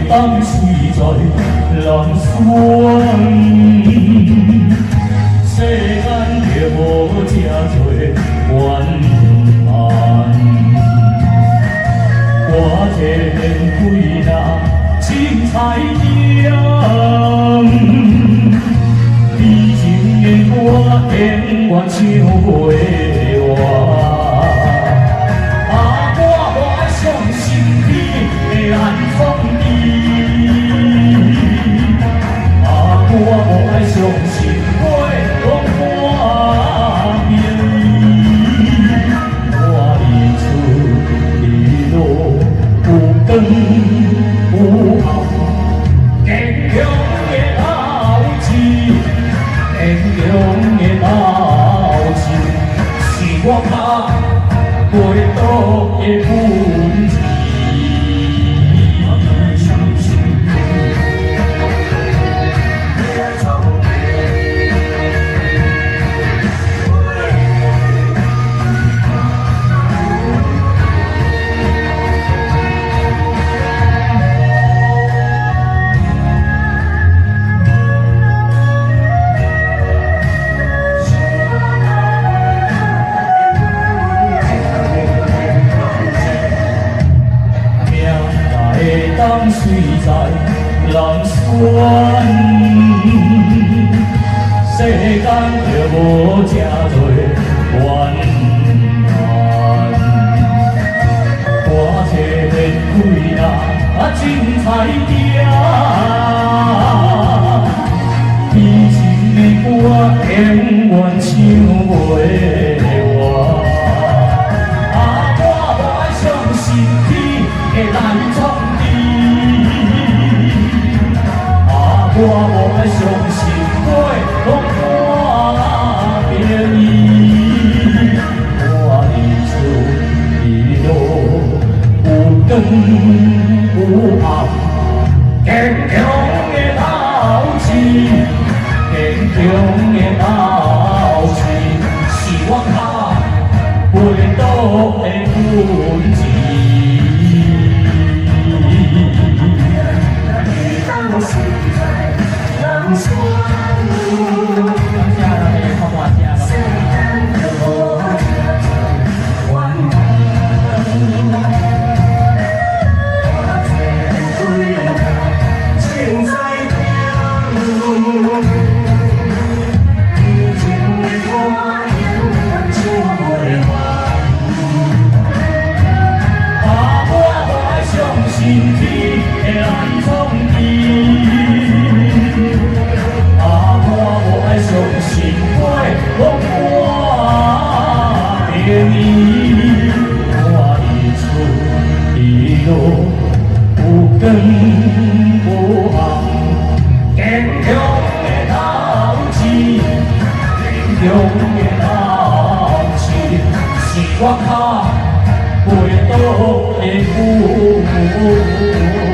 当睡在人世间着无这多怨恨，我这面对那青菜叶，悲情的歌永远唱袂完。我无爱相信你会安放你，我无爱相信我会讲我命。我离出离落有光有暗，坚强的斗志，坚强的斗志，是我靠袂倒的本钱。当睡在人山，世间着无这多怨恨。我这面对那精彩点，悲情的歌永远唱袂完。我无爱相信天会来创。我无爱相信我会讲我名义，我离出离落有光有暗，坚强的斗志，坚强的斗志，是我靠袂倒的本钱。天会来创意，我无爱相信我会讲我名义，我离出离落有光有暗，坚强的斗志，坚强的斗志，是我靠袂倒的本。